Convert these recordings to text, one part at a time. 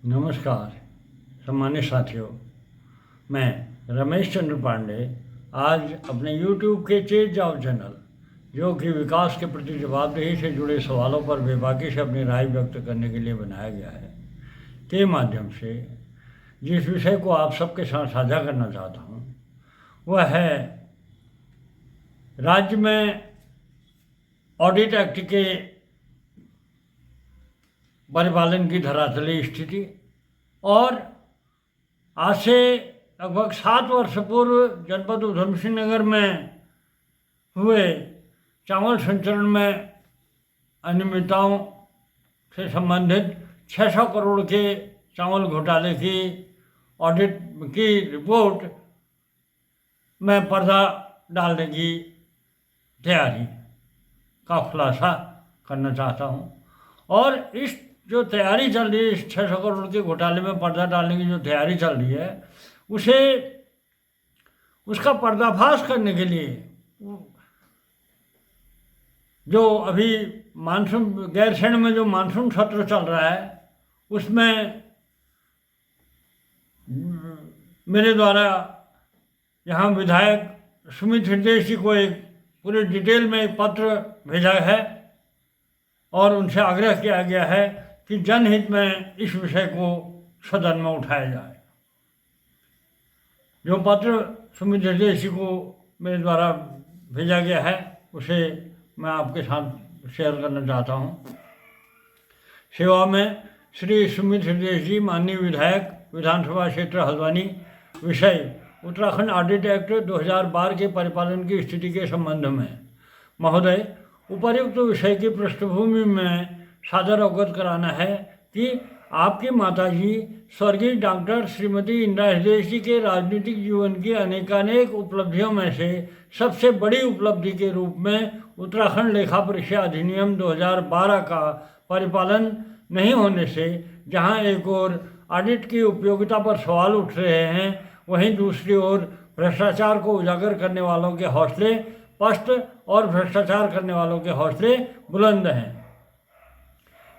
नमस्कार सम्मानित साथियों, मैं रमेश चंद्र पांडे आज अपने YouTube के चेंज जाओ चैनल, जो कि विकास के प्रति जवाबदेही से जुड़े सवालों पर बेबाकी से अपनी राय व्यक्त करने के लिए बनाया गया है, के माध्यम से जिस विषय को आप सबके साथ साझा करना चाहता हूँ वह है राज्य में ऑडिट एक्ट के परिपालन की धरातलीय स्थिति और आज से लगभग 7 वर्ष पूर्व जनपद उधम सिंह नगर में हुए चावल संचरण में अनियमितताओं से संबंधित 600 करोड़ के चावल घोटाले की ऑडिट की रिपोर्ट में पर्दा डालने की तैयारी का खुलासा करना चाहता हूँ। और इस जो तैयारी चल रही है, इस 600 करोड़ के घोटाले में पर्दा डालने की जो तैयारी चल रही है, उसका पर्दाफाश करने के लिए जो अभी मानसून गैरसैंण में जो मानसून सत्र चल रहा है, उसमें मेरे द्वारा यहाँ विधायक सुमित हृदय जी को एक पूरे डिटेल में एक पत्र भेजा है और उनसे आग्रह किया गया है कि जनहित में इस विषय को सदन में उठाया जाए। जो पत्र सुमित हृदय जी को मेरे द्वारा भेजा गया है उसे मैं आपके साथ शेयर करना चाहता हूँ। सेवा में श्री सुमित हृदय जी, माननीय विधायक, विधानसभा क्षेत्र हल्द्वानी। विषय उत्तराखंड ऑडिट एक्ट 2012 के परिपालन की स्थिति के संबंध में। महोदय, उपर्युक्त विषय की पृष्ठभूमि में सादर अवगत कराना है कि आपकी माताजी स्वर्गीय डॉक्टर श्रीमती इंदिरा हृदय जी के राजनीतिक जीवन की अनेकानेक उपलब्धियों में से सबसे बड़ी उपलब्धि के रूप में उत्तराखंड लेखा परीक्षा अधिनियम 2012 का परिपालन नहीं होने से जहां एक ओर ऑडिट की उपयोगिता पर सवाल उठ रहे हैं, वहीं दूसरी ओर भ्रष्टाचार को उजागर करने वालों के हौसले पस्त और भ्रष्टाचार करने वालों के हौसले बुलंद हैं।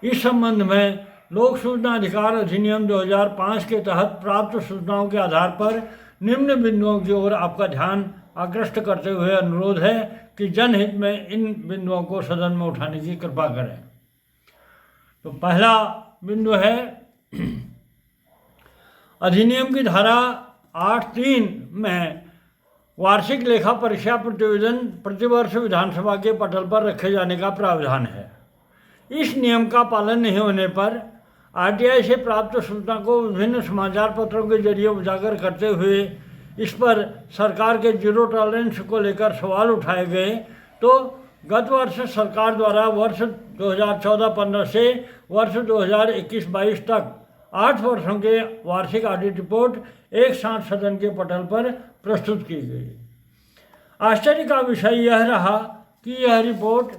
इस संबंध में लोक सूचना अधिकार अधिनियम 2005 के तहत प्राप्त सूचनाओं के आधार पर निम्न बिंदुओं की ओर आपका ध्यान आकृष्ट करते हुए अनुरोध है कि जनहित में इन बिंदुओं को सदन में उठाने की कृपा करें। तो पहला बिंदु है अधिनियम की धारा 8(3) में वार्षिक लेखा परीक्षा प्रतिवेदन प्रतिवर्ष विधानसभा के पटल पर रखे जाने का प्रावधान है। इस नियम का पालन नहीं होने पर आरटीआई से प्राप्त सूचना को विभिन्न समाचार पत्रों के जरिए उजागर करते हुए इस पर सरकार के जीरो टॉलरेंस को लेकर सवाल उठाए गए। तो गत वर्ष सरकार द्वारा वर्ष 2014-15 से वर्ष 2021-22 तक 8 वर्षों के वार्षिक ऑडिट रिपोर्ट एक साथ सदन के पटल पर प्रस्तुत की गई। आश्चर्य का विषय यह रहा कि यह रिपोर्ट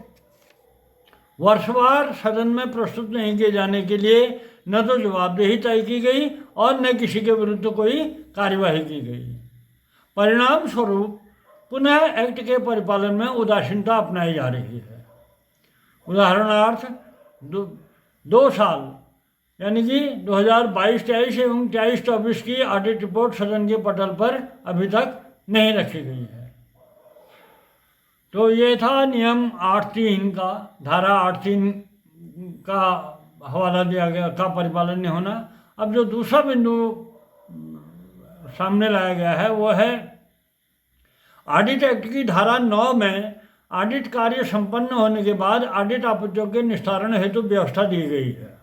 वर्षवार सदन में प्रस्तुत नहीं किए जाने के लिए न तो जवाबदेही तय की गई और न किसी के विरुद्ध कोई कार्यवाही की गई। परिणाम स्वरूप पुनः एक्ट के परिपालन में उदासीनता अपनाई जा रही है। उदाहरणार्थ 2 साल यानी कि 2022-23 एवं 23-24 की ऑडिट रिपोर्ट सदन के पटल पर अभी तक नहीं रखी गई है। तो ये था नियम 8(3) का, धारा 8(3) का हवाला दिया गया का परिपालन नहीं होना। अब जो दूसरा बिंदु सामने लाया गया है वो है ऑडिट एक्ट की धारा 9 में ऑडिट कार्य संपन्न होने के बाद ऑडिट आपत्तियों के निस्तारण हेतु व्यवस्था दी गई है।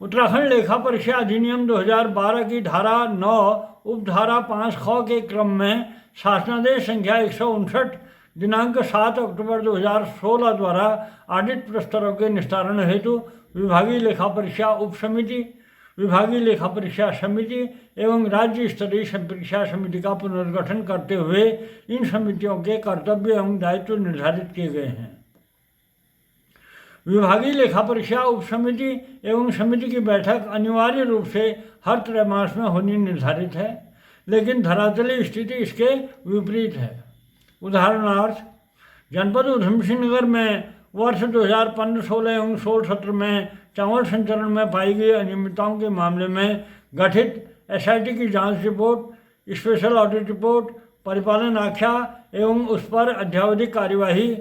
उत्तराखंड लेखा परीक्षा अधिनियम 2012 की धारा 9 उपधारा 5 ख के क्रम में शासनादेश संख्या 159 दिनांक 7 अक्टूबर 2016 द्वारा ऑडिट प्रस्तरों के निस्तारण हेतु विभागीय लेखा परीक्षा उप समिति, विभागीय लेखा परीक्षा समिति एवं राज्य स्तरीय परीक्षा समिति का पुनर्गठन करते हुए इन समितियों के कर्तव्य एवं दायित्व निर्धारित किए गए हैं। विभागीय लेखा परीक्षा उप समिति एवं समिति की बैठक अनिवार्य रूप से हर त्रैमास में होनी निर्धारित है, लेकिन धरातलीय स्थिति इसके विपरीत है। उदाहरणार्थ जनपद उधम सिंह नगर में वर्ष 2015-16 एवं 16 सत्र में चावल संचरण में पाई गई अनियमितताओं के मामले में गठित एसआईटी की जांच रिपोर्ट, स्पेशल ऑडिट रिपोर्ट, परिपालन आख्या एवं उस पर अध्यावधिक कार्यवाही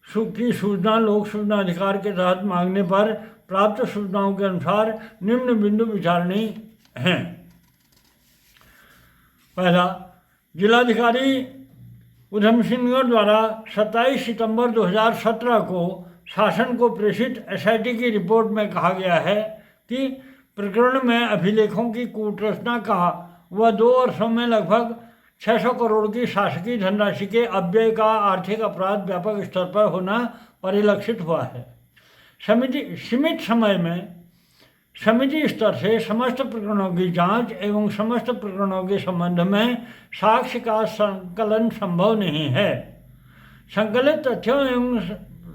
की सूचना लोक सूचना अधिकार के तहत मांगने पर प्राप्त सूचनाओं के अनुसार निम्न बिंदु विचारणीय हैं। पहला, जिलाधिकारी उधम सिंह नगर द्वारा 27 सितंबर 2017 को शासन को प्रेषित एसआईटी की रिपोर्ट में कहा गया है कि प्रकरण में अभिलेखों की कूटरचना का व 2 वर्षों में लगभग 600 करोड़ की शासकीय धनराशि के अपव्यय का आर्थिक अपराध व्यापक स्तर पर होना परिलक्षित हुआ है। सीमित समय में समिति स्तर से समस्त प्रकरणों की जांच एवं समस्त प्रकरणों के संबंध में साक्ष्य का संकलन संभव नहीं है। संकलित तथ्यों एवं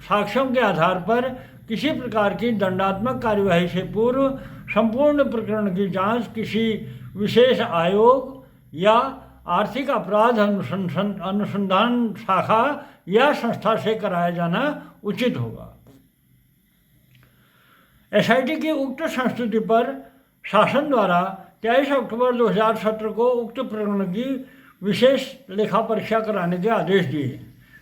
साक्ष्यों के आधार पर किसी प्रकार की दंडात्मक कार्यवाही से पूर्व संपूर्ण प्रकरण की जांच किसी विशेष आयोग या आर्थिक अपराध अनुसंधान शाखा या संस्था से कराया जाना उचित होगा। एसआईटी की उक्त संस्तुति पर शासन द्वारा 23 अक्टूबर 2017 को उक्त प्रकरण की विशेष लेखा परीक्षा कराने के आदेश दिए,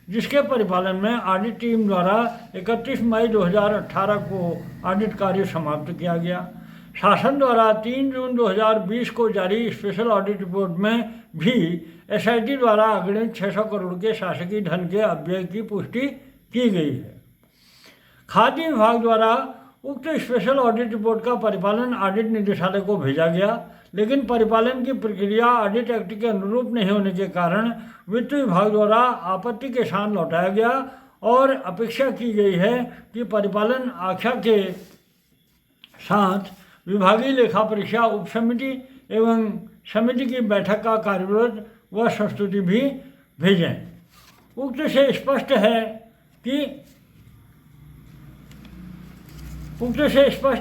जिसके परिपालन में ऑडिट टीम द्वारा 31 मई 2018 को ऑडिट कार्य समाप्त किया गया। शासन द्वारा 3 जून 2020 को जारी स्पेशल ऑडिट रिपोर्ट में भी एसआईटी द्वारा अगणित 600 करोड़ के शासकीय धन के अपव्यय की पुष्टि की गई है। खाद्य विभाग द्वारा उक्त स्पेशल ऑडिट रिपोर्ट का परिपालन ऑडिट निदेशालय को भेजा गया, लेकिन परिपालन की प्रक्रिया ऑडिट एक्ट के अनुरूप नहीं होने के कारण वित्त विभाग द्वारा आपत्ति के साथ लौटाया गया और अपेक्षा की गई है कि परिपालन आख्या के साथ विभागीय लेखा परीक्षा उप समिति एवं समिति की बैठक का कार्यविरोध व संस्तुति भी भेजें। उक्त से स्पष्ट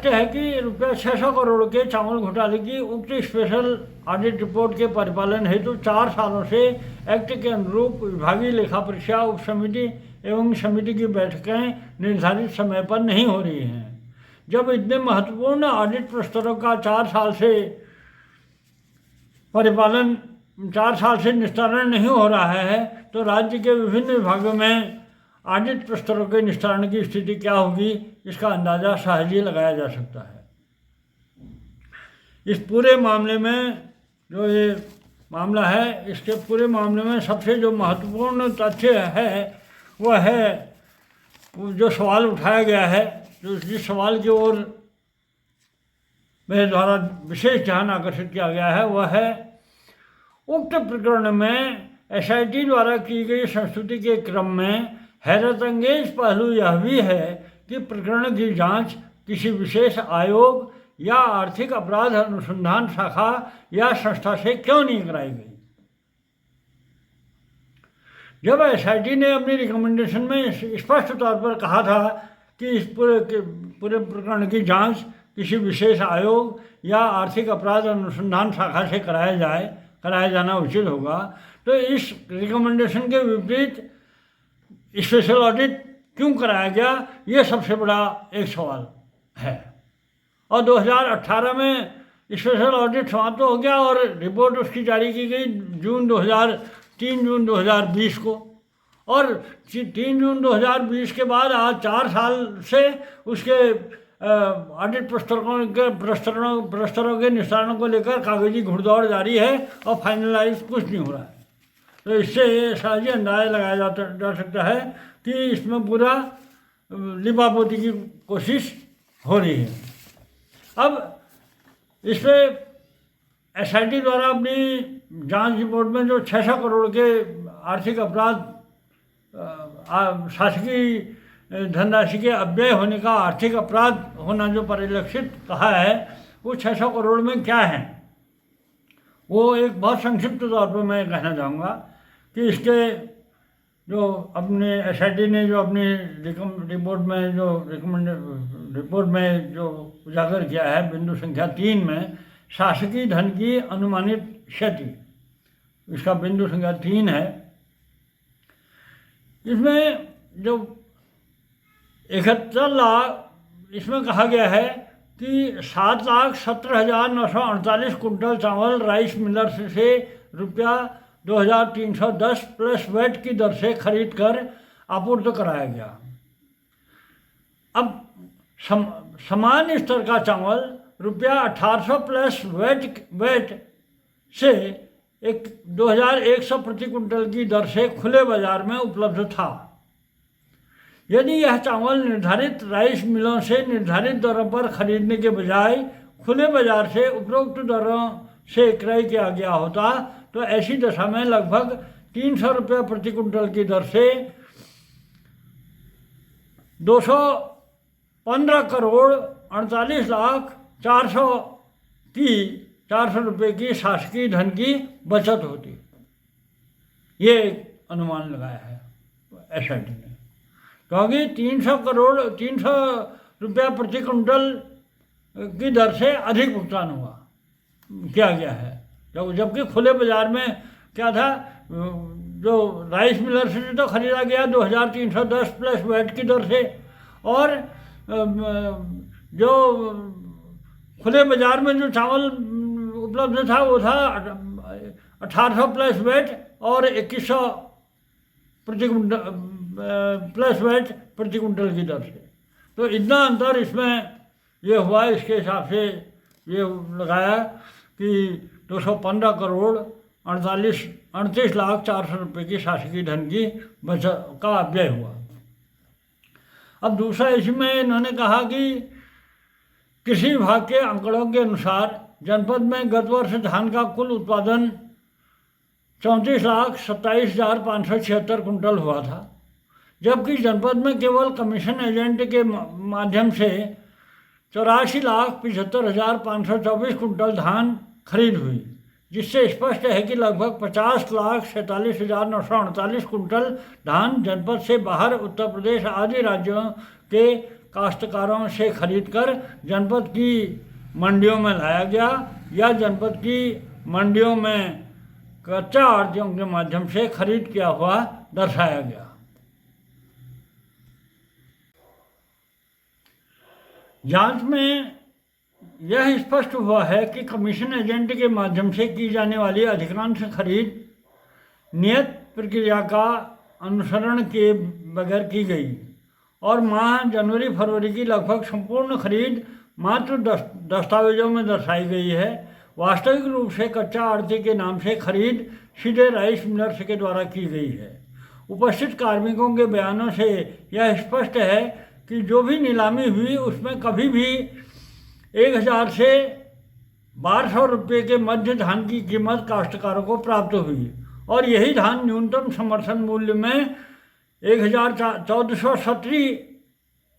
है कि रुपया 600 करोड़ के चावल घोटाले की उक्त स्पेशल ऑडिट रिपोर्ट के परिपालन हेतु 4 सालों से एक्ट के अनुरूप विभागीय लेखा परीक्षा उप समिति एवं समिति की बैठकें निर्धारित समय पर नहीं हो रही हैं। जब इतने महत्वपूर्ण ऑडिट प्रस्तरों का 4 साल से निस्तारण नहीं हो रहा है, तो राज्य के विभिन्न विभागों में ऑडिट प्रस्तरों के निस्तारण की स्थिति क्या होगी, इसका अंदाजा सहज ही लगाया जा सकता है। इस पूरे मामले में जो ये मामला है, इसके पूरे मामले में सबसे जो महत्वपूर्ण तथ्य है वह है जो सवाल उठाया गया है, जो जिस सवाल की ओर मेरे द्वारा विशेष ध्यान आकर्षित किया गया है, वह है उक्त प्रकरण में एसआईटी द्वारा की गई संस्तुति के क्रम में हैरतअंगेज पहलू यह भी है कि प्रकरण की जांच किसी विशेष आयोग या आर्थिक अपराध अनुसंधान शाखा या संस्था से क्यों नहीं कराई गई। जब एसआईटी ने अपनी रिकमेंडेशन में स्पष्ट तौर पर कहा था कि इस पूरे प्रकरण की जांच किसी विशेष आयोग या आर्थिक अपराध अनुसंधान शाखा से कराया जाना उचित होगा, तो इस रिकमेंडेशन के विपरीत स्पेशल ऑडिट क्यों कराया गया, ये सबसे बड़ा एक सवाल है। और 2018 में स्पेशल ऑडिट समाप्त हो गया और रिपोर्ट उसकी जारी की गई 3 जून 2020 को, और 3 जून 2020 के बाद आज 4 साल से उसके ऑडिट प्रस्तरों के निस्तारण को लेकर कागजी घुड़दौड़ जारी है और फाइनलाइज कुछ नहीं हो रहा है। तो इससे ये सहज अंदाजा लगाया जा सकता है कि इसमें पूरा लिपापोती की कोशिश हो रही है। अब इस पर एसआईटी द्वारा अपनी जांच रिपोर्ट में जो 600 करोड़ के आर्थिक अपराध शासकीय धनराशि के अपव्यय होने का आर्थिक अपराध होना जो परिलक्षित कहा है, वो 600 करोड़ में क्या है, वो एक बहुत संक्षिप्त तौर पर मैं कहना चाहूँगा कि इसके जो अपने एसआईटी ने जो अपनी रिपोर्ट में जो उजागर किया है बिंदु संख्या 3 में शासकीय धन की अनुमानित क्षति, इसका बिंदु संख्या 3 है। इसमें जो 71 लाख इसमें कहा गया है कि 7,17,948 कुंटल चावल राइस मिलर्स से रुपया 2,310 प्लस वेट की दर से खरीद कर आपूर्ति कराया गया। अब समान स्तर का चावल रुपया 1,800 प्लस वेट से 2,100 प्रति कुंटल की दर से खुले बाजार में उपलब्ध था। यदि यह चावल निर्धारित राइस मिलों से निर्धारित दरों पर खरीदने के बजाय खुले बाजार से उपरोक्त दरों से क्रय किया गया होता तो ऐसी दशा में लगभग 300 रुपये प्रति कुंटल की दर से 215 करोड़ 48 लाख 400 रुपये की शासकीय धन की बचत होती। ये अनुमान लगाया है एसआईटी ने, क्योंकि 300 रुपया प्रति कुंटल की दर से अधिक भुगतान किया गया है। जबकि खुले बाजार में क्या था, जो राइस मिलर से तो खरीदा गया 2,310 प्लस वेट की दर से, और जो खुले बाजार में जो चावल उपलब्ध था वो था 1,800 प्लस वेट और 2,100 प्रति कुंटल प्लस वेट प्रति कुंटल की दर से। तो इतना अंतर इसमें ये हुआ। इसके हिसाब से ये लगाया कि 215 करोड़ 38 लाख 400 रुपये की शासकीय धन की बचत का व्यय हुआ। अब दूसरा इसमें इन्होंने कहा कि कृषि विभाग के आंकड़ों के अनुसार जनपद में गत वर्ष धान का कुल उत्पादन 34,27,576 कुंटल हुआ था, जबकि जनपद में केवल कमीशन एजेंट के माध्यम से 84,75,524 कुंटल धान खरीद हुई, जिससे स्पष्ट है कि लगभग 50,47,948 कुंटल धान जनपद से बाहर उत्तर प्रदेश आदि राज्यों के काश्तकारों से खरीदकर जनपद की मंडियों में लाया गया या जनपद की मंडियों में कच्चा आढ़तियों के माध्यम से खरीद किया हुआ दर्शाया गया। जांच में यह स्पष्ट हुआ है कि कमीशन एजेंट के माध्यम से की जाने वाली अधिकांश खरीद नियत प्रक्रिया का अनुसरण किए बगैर की गई और माह जनवरी फरवरी की लगभग संपूर्ण खरीद मात्र दस्तावेजों में दर्शाई गई है। वास्तविक रूप से कच्चा आढ़ती के नाम से खरीद सीधे राइस मिलर्स के द्वारा की गई है। उपस्थित कार्मिकों के बयानों से यह स्पष्ट है कि जो भी नीलामी हुई उसमें कभी भी 1,000 से 1,200 रुपये के मध्य धान की कीमत काश्तकारों को प्राप्त हुई और यही धान न्यूनतम समर्थन मूल्य में 1,1470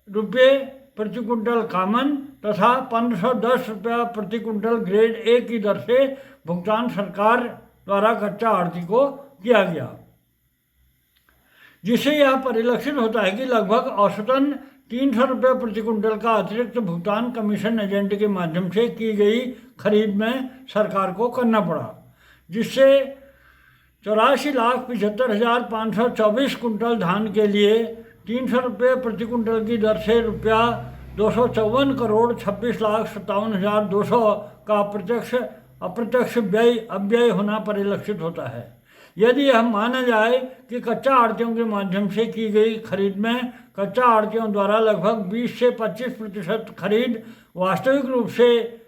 रुपये प्रति कुंटल कामन तथा 1,510 रुपया प्रति कुंटल ग्रेड ए की दर से भुगतान सरकार द्वारा कच्चा आढ़ती को किया गया, जिससे यह परिलक्षित होता है कि लगभग औसतन 300 रुपये प्रति कुंटल का अतिरिक्त भुगतान कमीशन एजेंट के माध्यम से की गई खरीद में सरकार को करना पड़ा, जिससे 84,75,524 कुंटल धान के लिए 300 रुपये प्रति कुंटल की दर से रुपया 254 करोड़ 26,57,200 का प्रत्यक्ष अप्रत्यक्ष अव्यय होना परिलक्षित होता है। यदि यह माना जाए कि कच्चा आढ़तियों के माध्यम से की गई खरीद में कच्चा आढ़तियों द्वारा लगभग 20 से 25% खरीद वास्तविक रूप से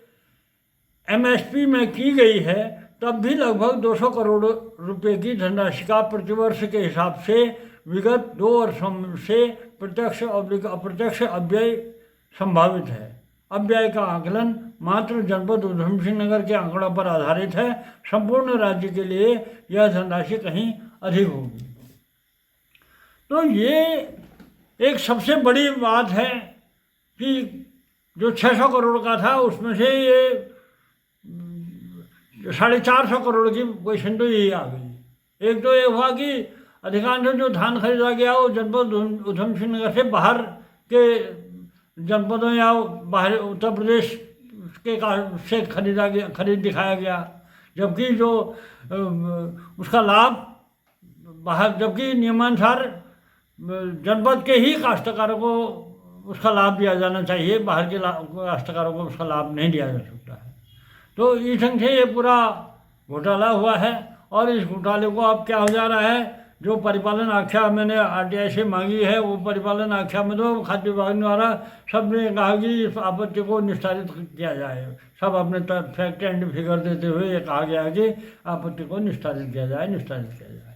एमएसपी में की गई है, तब भी लगभग 200 करोड़ रुपए की धनराशि का प्रतिवर्ष के हिसाब से विगत 2 वर्षों से प्रत्यक्ष और अप्रत्यक्ष अव्यय संभावित है। अव्यय का आकलन मात्र जनपद उधम सिंह नगर के आंकड़ों पर आधारित है। संपूर्ण राज्य के लिए यह धनराशि कहीं अधिक होगी। तो ये एक सबसे बड़ी बात है कि जो 600 करोड़ का था उसमें से ये 450 करोड़ की पोजीशन तो यही आ गई। एक तो ये हुआ कि अधिकांश जो धान खरीदा गया वो जनपद उधम सिंह नगर से बाहर के जनपदों या बाहर उत्तर प्रदेश के से खरीद दिखाया गया, जबकि जो उसका लाभ बाहर, जबकि नियमानुसार जनपद के ही काश्तकारों को उसका लाभ दिया जाना चाहिए, बाहर के काश्तकारों को उसका लाभ नहीं दिया जा सकता है। तो इस ढंग से ये पूरा घोटाला हुआ है। और इस घोटाले को अब क्या हो जा रहा है, जो परिपालन आख्या मैंने आरटीआई से मांगी है, वो परिपालन आख्या में तो खाद्य विभाग द्वारा सबने कहा कि इस आपत्ति को निस्तारित किया जाए। सब अपने फैक्ट एंड फिगर देते हुए ये कहा गया कि आपत्ति को निस्तारित किया जाए, निस्तारित किया जाए।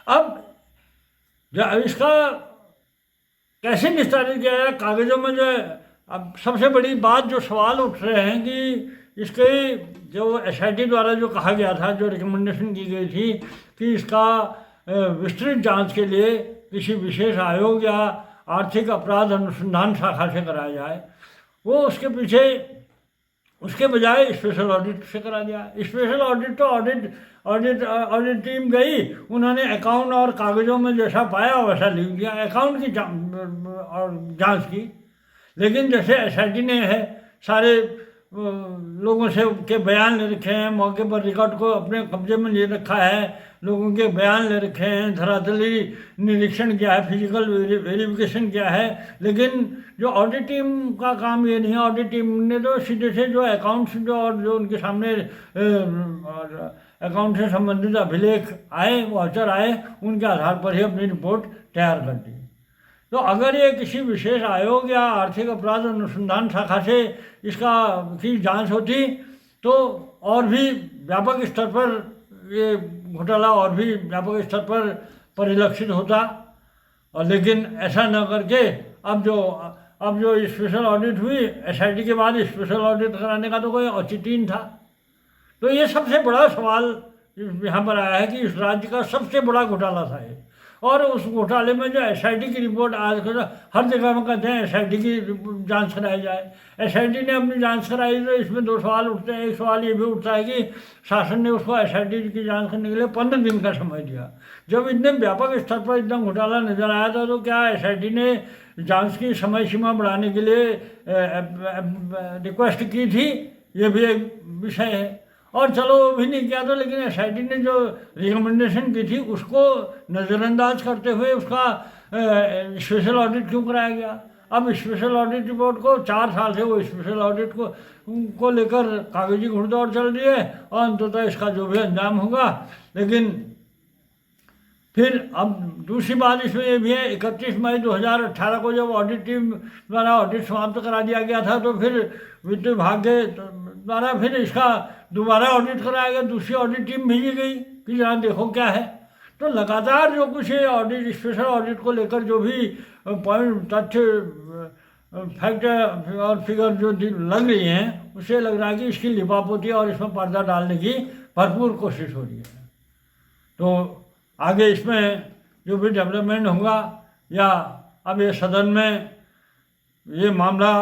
अब इसका कैसे निस्तारित किया जाए, कागजों में जो है, अब सबसे बड़ी बात जो सवाल उठ रहे हैं कि इसके जो एसआईटी द्वारा जो कहा गया था, जो रिकमेंडेशन की गई थी कि इसका विस्तृत जांच के लिए किसी विशेष आयोग या आर्थिक अपराध अनुसंधान शाखा से कराया जाए, वो उसके पीछे उसके बजाय स्पेशल ऑडिट से करा दिया। स्पेशल ऑडिट तो ऑडिट टीम गई, उन्होंने अकाउंट और कागज़ों में जैसा पाया वैसा लिख दिया, अकाउंट की जांच की। लेकिन जैसे एसआईटी ने है सारे लोगों से के बयान ले रखे हैं, मौके पर रिकॉर्ड को अपने कब्जे में ले रखा है, लोगों के बयान ले रखे हैं, धरातली निरीक्षण किया है, फिजिकल वेरिफिकेशन किया है। लेकिन जो ऑडिट टीम का काम ये नहीं है। ऑडिट टीम ने तो सीधे से जो अकाउंट्स जो और जो उनके सामने अकाउंट से संबंधित अभिलेख आए, वाउचर आए, उनके आधार पर ही अपनी रिपोर्ट तैयार कर दी। तो अगर ये किसी विशेष आयोग या आर्थिक अपराध अनुसंधान शाखा से इसका की जांच होती तो और भी व्यापक स्तर पर ये घोटाला और भी व्यापक स्तर पर परिलक्षित होता। और लेकिन ऐसा न करके अब जो स्पेशल ऑडिट हुई, एसआईटी के बाद स्पेशल ऑडिट कराने का तो कोई औचित्य नहीं था। तो ये सबसे बड़ा सवाल यहाँ पर आया है कि इस राज्य का सबसे बड़ा घोटाला था ये। और उस घोटाले में जो एसआईटी की रिपोर्ट आज हर जगह में कहते हैं एसआईटी की जांच कराई जाए। एसआईटी ने अपनी जांच कराई तो इसमें दो सवाल उठते हैं। एक सवाल ये भी उठता है कि शासन ने उसको एसआईटी की जांच करने के लिए 15 दिन का समय दिया। जब इतने व्यापक स्तर पर इतना घोटाला नजर आया था तो क्या एसआईटी ने जांच की समय सीमा बढ़ाने के लिए रिक्वेस्ट की थी? ये भी एक विषय है। और चलो वो भी नहीं किया तो, लेकिन एसआईटी ने जो रिकमेंडेशन की थी उसको नज़रअंदाज करते हुए उसका स्पेशल ऑडिट क्यों कराया गया? अब स्पेशल ऑडिट रिपोर्ट को 4 साल से वो स्पेशल ऑडिट को लेकर कागजी घुड़दौड़ चल रही है और अंततः इसका जो भी अंजाम होगा। लेकिन फिर अब दूसरी बात इसमें ये भी है, 31 मई 2018 को जब ऑडिट टीम द्वारा ऑडिट समाप्त करा दिया गया था तो फिर वित्त विभाग के द्वारा फिर इसका दोबारा ऑडिट कराया गया, दूसरी ऑडिट टीम भेजी गई कि यहाँ देखो क्या है। तो लगातार जो कुछ है ऑडिट, स्पेशल ऑडिट को लेकर जो भी पॉइंट, तथ्य, फैक्ट और फिगर जो लग रही हैं, उससे लग रहा है कि इसकी लिपापोती और इसमें पर्दा डालने की भरपूर कोशिश हो रही है। तो आगे इसमें जो भी डेवलपमेंट होगा या अब ये सदन में ये मामला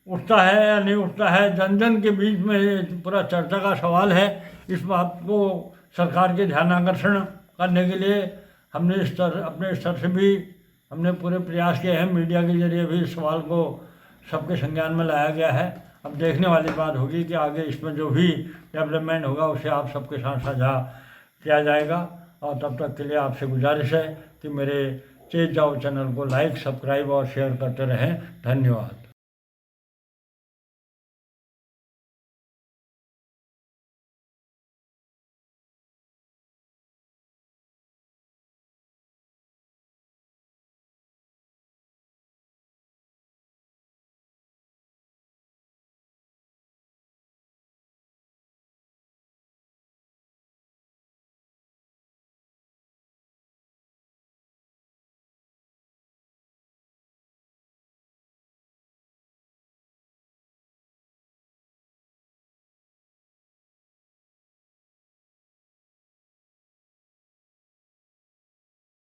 उठता है या नहीं उठता है, जन जन के बीच में ये पूरा चर्चा का सवाल है। इस बात को सरकार के ध्यान आकर्षण करने के लिए हमने अपने स्तर से भी हमने पूरे प्रयास किए हैं। मीडिया के जरिए भी इस सवाल को सबके संज्ञान में लाया गया है। अब देखने वाली बात होगी कि आगे इसमें जो भी डेवलपमेंट होगा उसे आप सबके साथ साझा किया जाएगा। और तब तक के लिए आपसे गुजारिश है कि मेरे तेज जाओ चैनल को लाइक, सब्सक्राइब और शेयर करते रहें। धन्यवाद।